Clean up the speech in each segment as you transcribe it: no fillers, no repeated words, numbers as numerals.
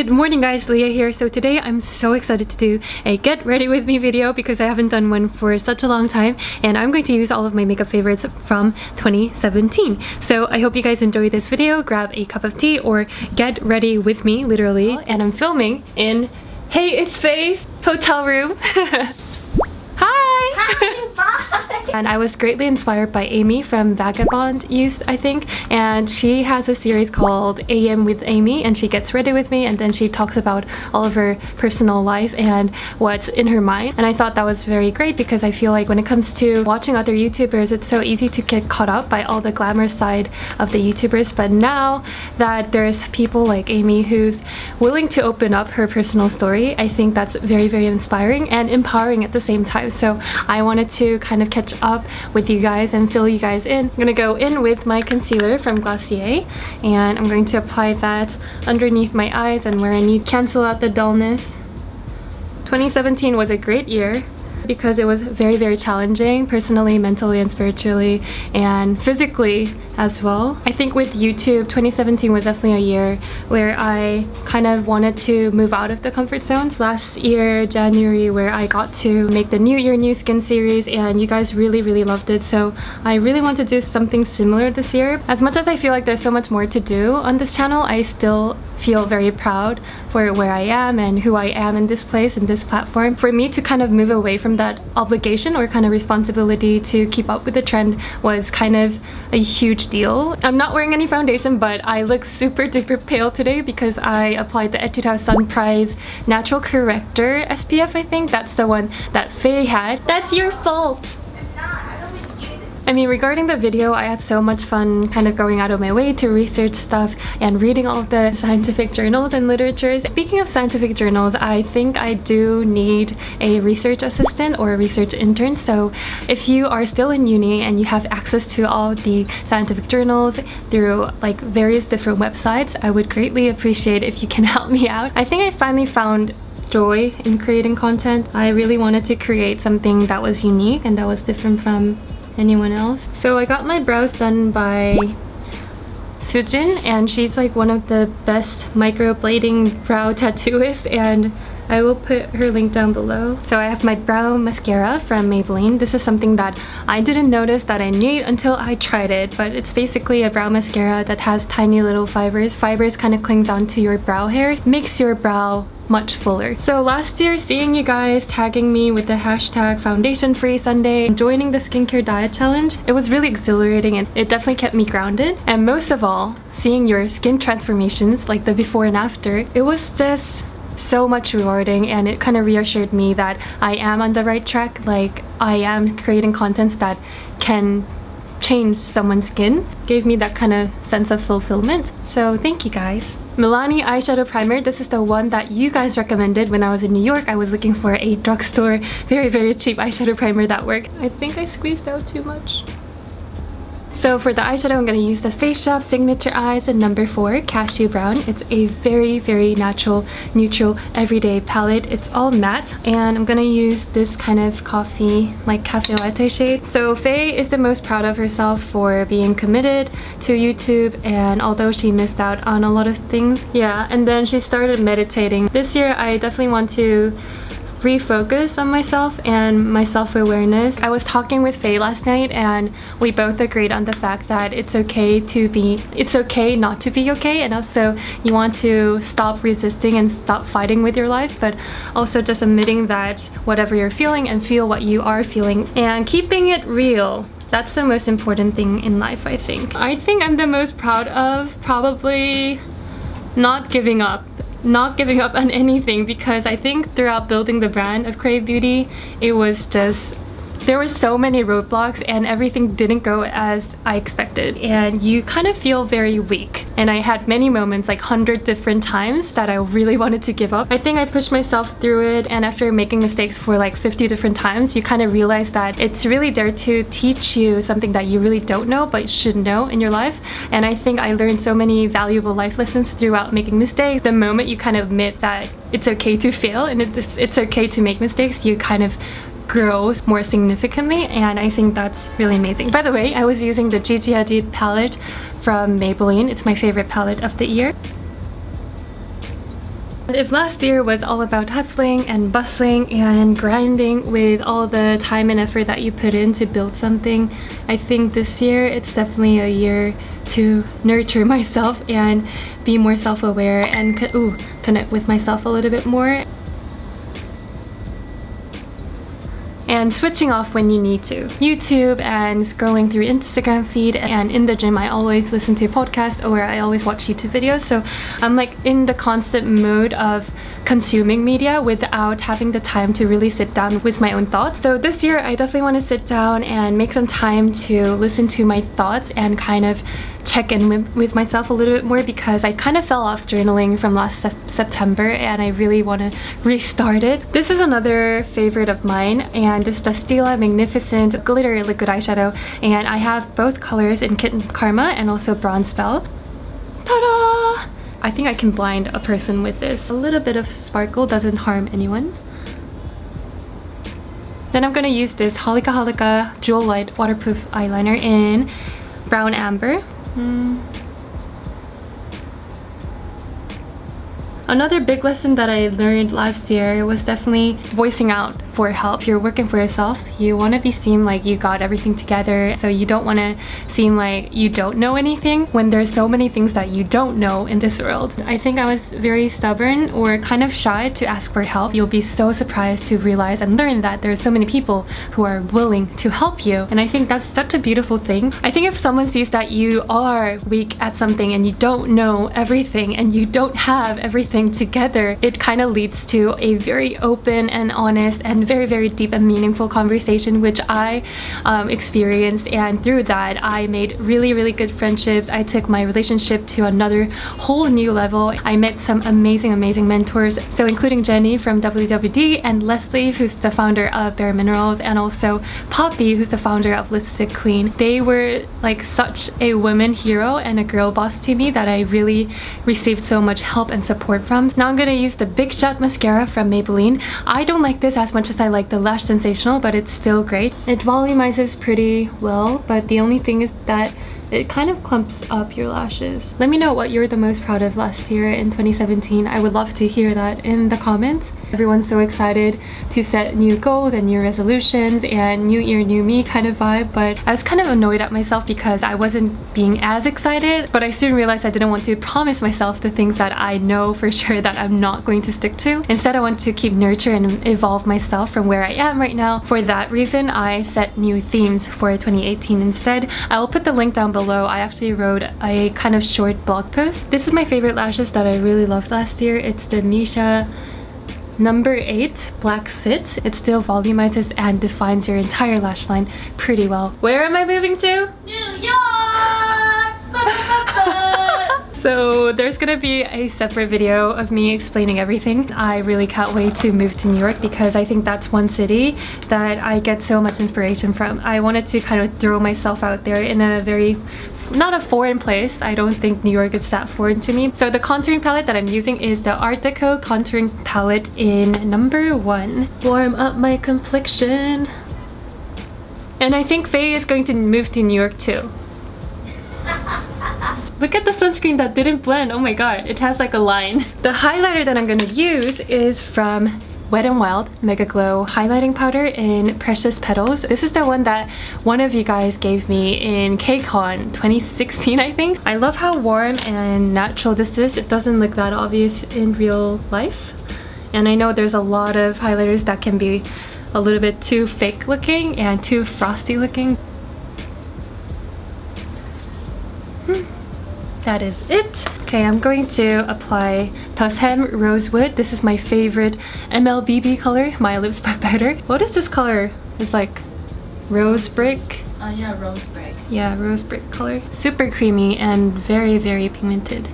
Good morning guys, Leah here. So today I'm so excited to do a get ready with me video because I haven't done one for such a long time, and I'm going to use all of my makeup favorites from 2017. So I hope you guys enjoy this video. Grab a cup of tea or get ready with me, literally. And I'm filming in, hey, it's Faves hotel room. And I was greatly inspired by Amy from Vagabond Youth, I think, and she has a series called AM with Amy, and she gets ready with me and then she talks about all of her personal life and what's in her mind. And I thought that was very great because I feel like when it comes to watching other YouTubers, it's so easy to get caught up by all the glamour side of the YouTubers, but now that there's people like Amy who's willing to open up her personal story, I think that's very, very inspiring and empowering at the same time. So I wanted to kind of catch up with you guys and fill you guys in. I'm gonna go in with my concealer from Glossier, and I'm going to apply that underneath my eyes and where I need to cancel out the dullness. 2017 was a great year because it was very, very challenging personally, mentally, and spiritually, and physically as well. I think with YouTube, 2017 was definitely a year where I kind of wanted to move out of the comfort zones. Last year, January, where I got to make the New Year New Skin series, and you guys really, really loved it. So I really want to do something similar this year. As much as I feel like there's so much more to do on this channel, I still feel very proud for where I am and who I am in this place, in this platform. For me to kind of move away from that obligation or kind of responsibility to keep up with the trend was kind of a huge deal. I'm not wearing any foundation, but I look super duper pale today because I applied the Etude House Sun Prize Natural Corrector SPF. I think that's the one that Faye had. That's your fault! I mean, regarding the video, I had so much fun kind of going out of my way to research stuff and reading all of the scientific journals and literatures. Speaking of scientific journals, I think I do need a research assistant or a research intern. So if you are still in uni and you have access to all the scientific journals through like various different websites, I would greatly appreciate if you can help me out. I think I finally found joy in creating content. I really wanted to create something that was unique and that was different from anyone else. So I got my brows done by Sujin, and she's like one of the best microblading brow tattooists, and I will put her link down below. So I have my brow mascara from Maybelline. This is something that I didn't notice that I need until I tried it, but it's basically a brow mascara that has tiny little fibers. Fibers kind of clings onto your brow hair, makes your brow much fuller. So last year, seeing you guys tagging me with the hashtag foundation free Sunday and joining the skincare diet challenge, it was really exhilarating and it definitely kept me grounded. And most of all, seeing your skin transformations, like the before and after, it was just so much rewarding, and it kind of reassured me that I am on the right track. Like, I am creating contents that can change someone's skin. Gave me that kind of sense of fulfillment. So thank you guys. Milani eyeshadow primer. This is the one that you guys recommended when I was in New York. I was looking for a drugstore, very, very cheap eyeshadow primer that worked. I think I squeezed out too much. So for the eyeshadow, I'm going to use the Face Shop Signature Eyes in number 4, Cashew Brown. It's a very, very natural, neutral, everyday palette. It's all matte, and I'm going to use this kind of coffee, like cafe latte shade. So Faye is the most proud of herself for being committed to YouTube, and although she missed out on a lot of things, yeah, and then she started meditating. This year, I definitely want to refocus on myself and my self-awareness. I was talking with Faye last night, and we both agreed on the fact that it's okay not to be okay, and also you want to stop resisting and stop fighting with your life, but also just admitting that whatever you're feeling and feel what you are feeling and keeping it real. That's the most important thing in life, I think. I think I'm the most proud of probably not giving up on anything, because I think throughout building the brand of Crave Beauty, it was just, there were so many roadblocks and everything didn't go as I expected, and you kind of feel very weak. And I had many moments, like 100 different times, that I really wanted to give up. I think I pushed myself through it, and after making mistakes for like 50 different times, you kind of realize that it's really there to teach you something that you really don't know but should know in your life. And I think I learned so many valuable life lessons throughout making mistakes. The moment you kind of admit that it's okay to fail and it's okay to make mistakes, you kind of grows more significantly, and I think that's really amazing. By the way, I was using the Gigi Hadid palette from Maybelline. It's my favorite palette of the year. If last year was all about hustling and bustling and grinding with all the time and effort that you put in to build something, I think this year it's definitely a year to nurture myself and be more self-aware and connect with myself a little bit more. And switching off when you need to. YouTube and scrolling through Instagram feed, and in the gym I always listen to podcasts or I always watch YouTube videos, so I'm like in the constant mode of consuming media without having the time to really sit down with my own thoughts. So this year I definitely want to sit down and make some time to listen to my thoughts and kind of check in with myself a little bit more, because I kind of fell off journaling from last September and I really want to restart it. This is another favorite of mine, and this is the Stila Magnificent Glitter Liquid Eyeshadow, and I have both colors in Kitten Karma and also Bronze Spell. Ta-da! I think I can blind a person with this. A little bit of sparkle doesn't harm anyone. Then I'm gonna use this Holika Jewel Light Waterproof Eyeliner in Brown Amber. Another big lesson that I learned last year was definitely voicing out for help. If you're working for yourself, you want to be seen like you got everything together, so you don't want to seem like you don't know anything when there's so many things that you don't know in this world. I think I was very stubborn or kind of shy to ask for help. You'll be so surprised to realize and learn that there's so many people who are willing to help you, and I think that's such a beautiful thing. I think if someone sees that you are weak at something and you don't know everything and you don't have everything together, it kind of leads to a very open and honest and very deep and meaningful conversation, which I experienced, and through that I made really good friendships. I took my relationship to another whole new level. I met some amazing mentors, so including Jenny from WWD and Leslie, who's the founder of Bare Minerals, and also Poppy, who's the founder of Lipstick Queen. They were like such a woman hero and a girl boss to me that I really received so much help and support from. Now I'm gonna use the Big Shot mascara from Maybelline. I don't like this as much as I like the Lash Sensational, but it's still great. It volumizes pretty well, but the only thing is that it kind of clumps up your lashes. Let me know what you're the most proud of last year in 2017. I would love to hear that in the comments. Everyone's so excited to set new goals and new resolutions and new year, new me kind of vibe, but I was kind of annoyed at myself because I wasn't being as excited, but I soon realized I didn't want to promise myself the things that I know for sure that I'm not going to stick to. Instead, I want to keep nurture and evolve myself from where I am right now. For that reason, I set new themes for 2018 instead. I will put the link down below. I actually wrote a kind of short blog post. This is my favorite lashes that I really loved last year. It's the Missha Number 8 Black Fit. It still volumizes and defines your entire lash line pretty well. Where am I moving to? New York! So there's gonna be a separate video of me explaining everything. I really can't wait to move to New York because I think that's one city that I get so much inspiration from. I wanted to kind of throw myself out there in a very not a foreign place. I don't think New York is that foreign to me. So the contouring palette that I'm using is the Artdeco contouring palette in number 1. Warm up my complexion. And I think Faye is going to move to New York too. Look at the sunscreen that didn't blend. Oh my god, it has like a line. The highlighter that I'm gonna use is from Wet n Wild Megaglo highlighting powder in Precious Petals. This is the one that one of you guys gave me in KCON 2016, I think. I love how warm and natural this is. It doesn't look that obvious in real life. And I know there's a lot of highlighters that can be a little bit too fake looking and too frosty looking. That is it. Okay, I'm going to apply the Saem Rosewood. This is my favorite MLBB color, my lips but better. What is this color? It's like rose brick. Yeah, rose brick. Yeah, rose brick color. Super creamy and very pigmented.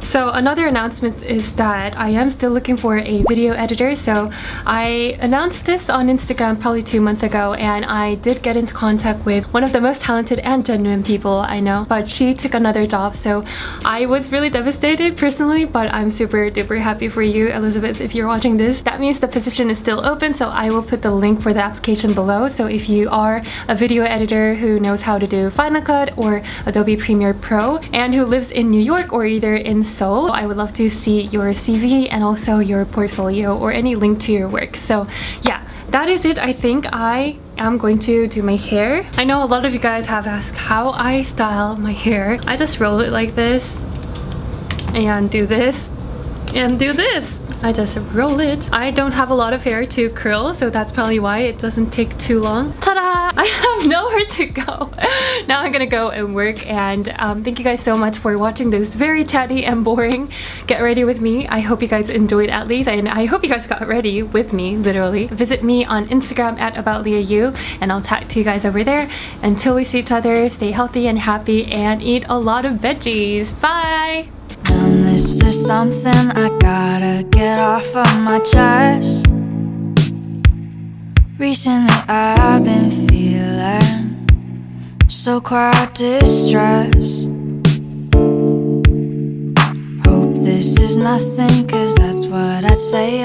So another announcement is that I am still looking for a video editor. So I announced this on Instagram probably 2 months ago, and I did get into contact with one of the most talented and genuine people I know, but she took another job. So I was really devastated personally, but I'm super duper happy for you, Elizabeth, if you're watching this. That means the position is still open, so I will put the link for the application below. So if you are a video editor who knows how to do Final Cut or Adobe Premiere Pro and who lives in New York or either in Seoul. I would love to see your CV and also your portfolio or any link to your work. So yeah, that is it. I think I am going to do my hair. I know a lot of you guys have asked how I style my hair. I just roll it like this and do this and do this. I just roll it. I don't have a lot of hair to curl, so that's probably why it doesn't take too long. Ta-da! I have nowhere to go. Now I'm gonna go and work, and thank you guys so much for watching this very chatty and boring Get Ready With Me. I hope you guys enjoyed at least, and I hope you guys got ready with me, literally. Visit me on Instagram at AboutLeahU, and I'll chat to you guys over there. Until we see each other, stay healthy and happy, and eat a lot of veggies. Bye! And this is something I gotta get off of my chest. Recently I've been feeling so quite distressed. Hope this is nothing, 'cause that's what I'd say